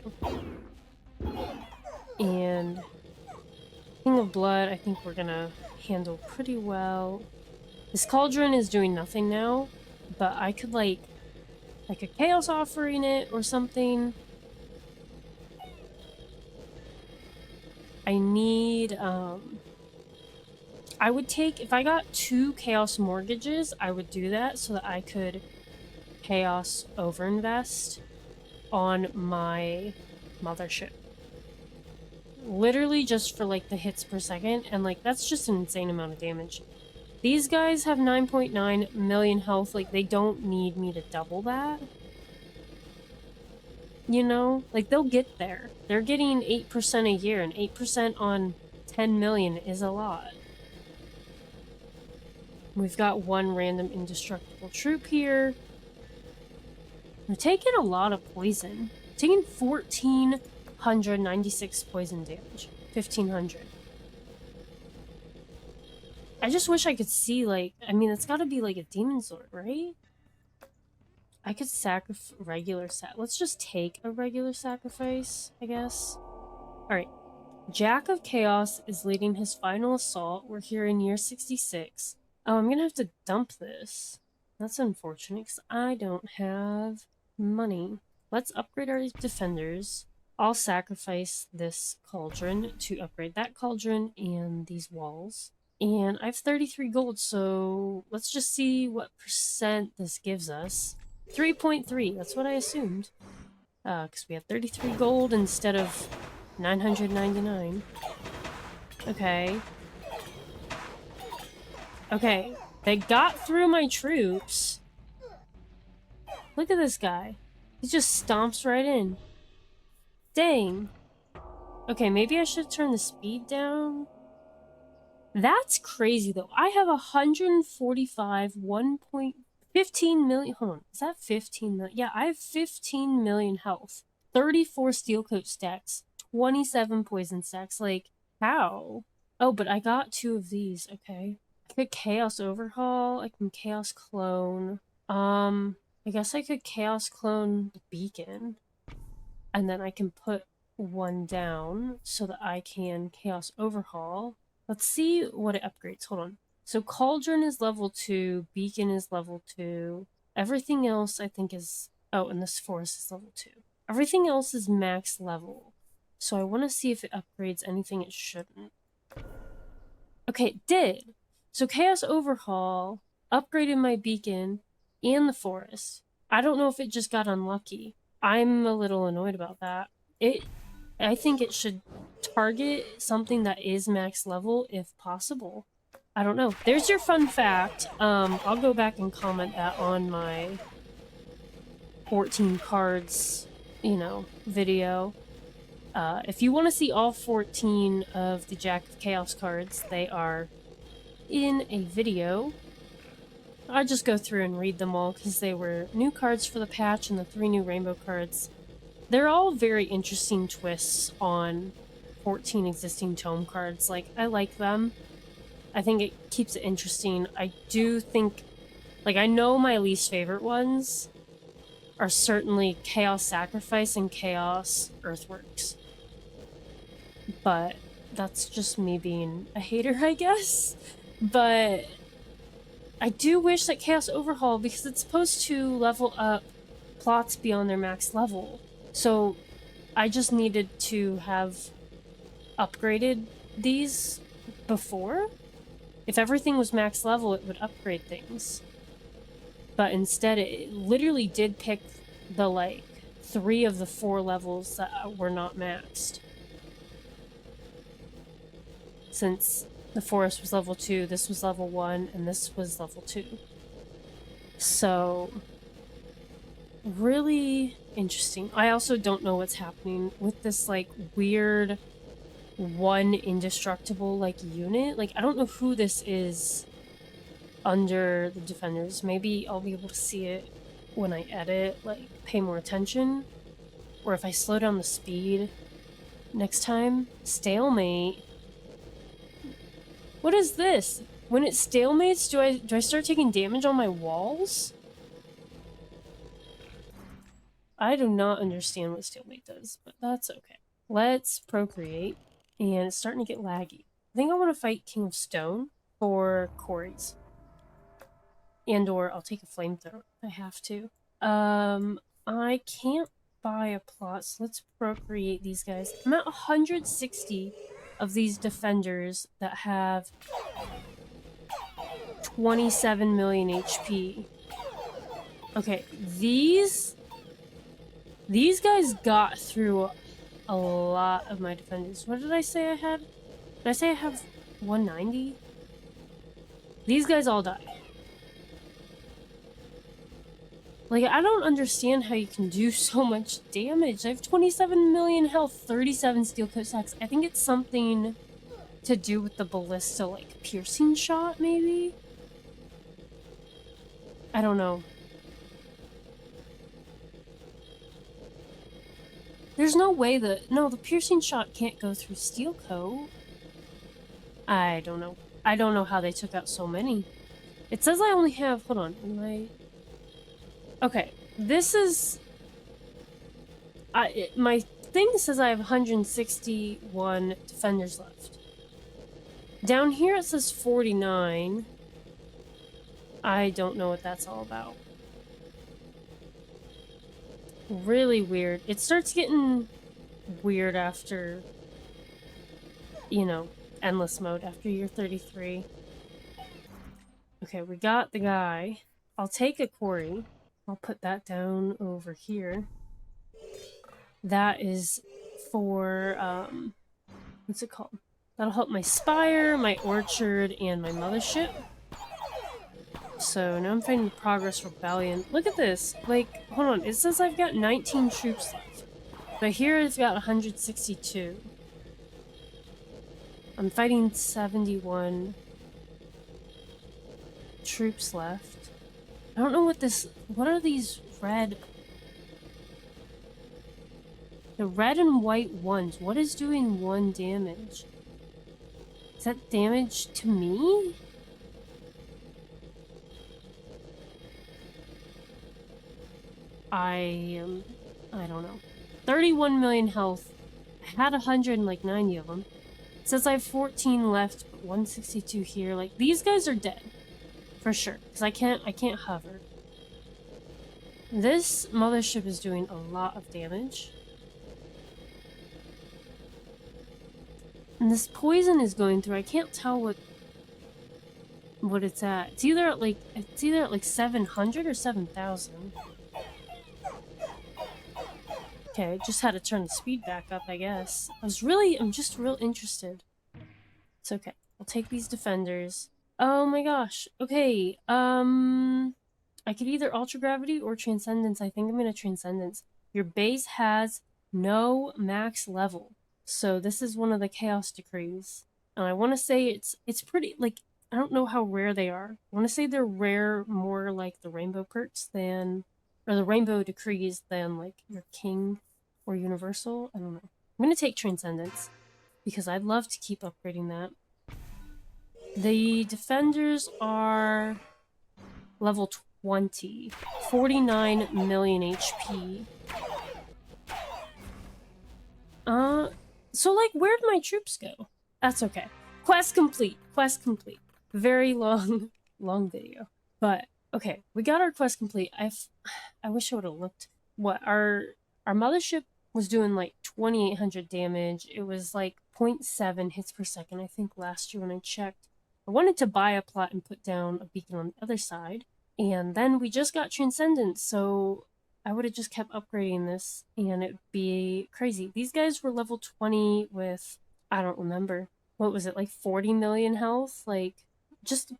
Speaker 1: And King of Blood, I think we're gonna handle pretty well. This cauldron is doing nothing now, but I could like a Chaos Offering it or something. I need, I would take, if I got 2 Chaos Mortgages, I would do that so that I could Chaos Overinvest on my mothership. Literally just for, like, the hits per second, and, like, that's just an insane amount of damage. These guys have 9.9 million health, like, they don't need me to double that. You know? Like, they'll get there. They're getting 8% a year, and 8% on 10 million is a lot. We've got 1 random indestructible troop here. We're taking a lot of poison. Taking 1,496 poison damage. 1,500. I just wish I could see, like, I mean, it's gotta be like a demon sword, right? I could sacrifice regular let's just take a regular sacrifice, I guess. Alright. Jack of Chaos is leading his final assault. We're here in year 66. Oh, I'm gonna have to dump this. That's unfortunate, because I don't have money. Let's upgrade our defenders. I'll sacrifice this cauldron to upgrade that cauldron and these walls. And I have 33 gold, so let's just see what percent this gives us. 3.3, that's what I assumed. Because we had 33 gold instead of 999. Okay. Okay, they got through my troops. Look at this guy. He just stomps right in. Dang. Okay, maybe I should turn the speed down. That's crazy though. I have 145, 1.15 million. Hold on, is that 15 million? Yeah, I have 15 million health, 34 steel coat stacks, 27 poison stacks. Like, how? Oh, but I got 2 of these. Okay. I could chaos overhaul. I can chaos clone. I guess I could chaos clone the beacon. And then I can put one down so that I can chaos overhaul. Let's see what it upgrades. Hold on. So Cauldron is level 2, Beacon is level 2. Everything else I think is... Oh, and this Forest is level 2. Everything else is max level. So I want to see if it upgrades anything it shouldn't. Okay, it did. So Chaos Overhaul upgraded my Beacon and the Forest. I don't know if it just got unlucky. I'm a little annoyed about that. I think it should target something that is max level if possible. I don't know. There's your fun fact. I'll go back and comment that on my 14 cards, video. If you want to see all 14 of the Jack of Chaos cards, they are in a video. I'll just go through and read them all because they were new cards for the patch and the 3 new rainbow cards. They're all very interesting twists on 14 existing tome cards. Like, I like them. I think it keeps it interesting. I do think... Like, I know my least favorite ones are certainly Chaos Sacrifice and Chaos Earthworks. But that's just me being a hater, I guess. But I do wish that Chaos Overhaul, because it's supposed to level up plots beyond their max level. So I just needed to have upgraded these before. If everything was max level, it would upgrade things. But instead, it literally did pick the, like, 3 of the 4 levels that were not maxed. Since the Forest was level 2, this was level 1, and this was level 2. So, really interesting. I also don't know what's happening with this, like, weird one indestructible, like, unit. Like, I don't know who this is under the Defenders. Maybe I'll be able to see it when I edit, like, pay more attention. Or if I slow down the speed next time. Stalemate. What is this? When it stalemates, do I start taking damage on my walls? I do not understand what stalemate does, but that's okay. Let's procreate, and it's starting to get laggy. I think I want to fight King of Stone for Corey's. And/or I'll take a flamethrower if I have to. I can't buy a plot, so let's procreate these guys. I'm at 160 of these defenders that have 27 million HP. Okay, these guys got through a lot of my defenders. What did I say I had? Did I say I have 190? These guys all die. Like, I don't understand how you can do so much damage. I have 27 million health, 37 steel coat stacks. I think it's something to do with the ballista, like, piercing shot, maybe? I don't know. There's no way that... No, the piercing shot can't go through steel coat. I don't know. I don't know how they took out so many. It says I only have... Hold on. Am I... Okay. This is... my thing says I have 161 defenders left. Down here it says 49. I don't know what that's all about. Really weird. It starts getting weird after, you know, endless mode after year 33. Okay, we got the guy. I'll take a quarry. I'll put that down over here. That is for, what's it called? That'll help my spire, my orchard, and my mothership. So now I'm fighting the Progress Rebellion. Look at this. Like, hold on. It says I've got 19 troops left. But here it's got 162. I'm fighting 71 troops left. I don't know what this... What are these red... The red and white ones. What is doing 1 damage? Is that damage to me? I don't know. 31 million health. I had 190 of them. It says I have 14 left, but 162 here. Like, these guys are dead. For sure. Because I can't hover. This mothership is doing a lot of damage. And this poison is going through. I can't tell what it's at. It's either at like 700 or 7,000. Okay, I just had to turn the speed back up, I guess. I'm just real interested. It's okay. I'll take these defenders. Oh my gosh. Okay, I could either Ultra Gravity or Transcendence. I think I'm gonna Transcendence. Your base has no max level. So this is one of the Chaos Decrees. And I want to say it's pretty, like, I don't know how rare they are. I want to say they're rare more like the Rainbow Perks than... Or the Rainbow Decrees than, like, your King or Universal. I don't know. I'm gonna take Transcendence, because I'd love to keep upgrading that. The Defenders are level 20. 49 million HP. So, like, where'd my troops go? That's okay. Quest complete. Quest complete. Very long video. But... Okay, we got our quest complete. I wish I would have looked. What, our mothership was doing like 2,800 damage. It was like 0.7 hits per second, I think, last year when I checked. I wanted to buy a plot and put down a beacon on the other side. And then we just got Transcendence, so I would have just kept upgrading this, and it'd be crazy. These guys were level 20 with, I don't remember. What was it, like 40 million health? Like, just...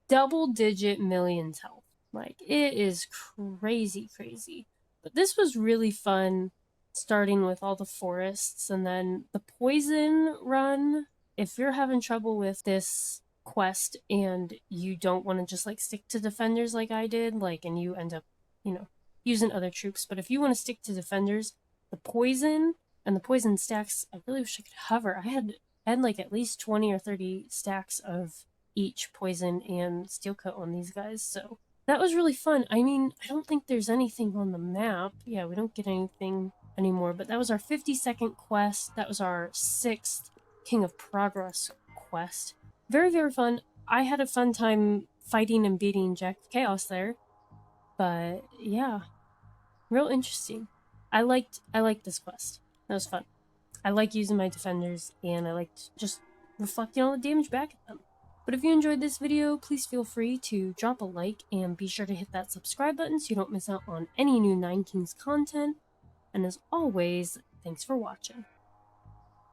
Speaker 1: double-digit millions health. Like, it is crazy, crazy. But this was really fun, starting with all the forests, and then the poison run. If you're having trouble with this quest and you don't want to just, like, stick to defenders like I did, like, and you end up, you know, using other troops, but if you want to stick to defenders, the poison and the poison stacks, I really wish I could hover. I had like at least 20 or 30 stacks of each poison and steel coat on these guys, so that was really fun. I mean, I don't think there's anything on the map. Yeah, we don't get anything anymore, but that was our 52nd quest. That was our 6th King of Progress quest. Very, very fun. I had a fun time fighting and beating Jack of Chaos there, but yeah, real interesting. I liked this quest. That was fun. I like using my defenders, and I liked just reflecting all the damage back at them. But if you enjoyed this video, please feel free to drop a like and be sure to hit that subscribe button so you don't miss out on any new Nine Kings content. And as always, thanks for watching.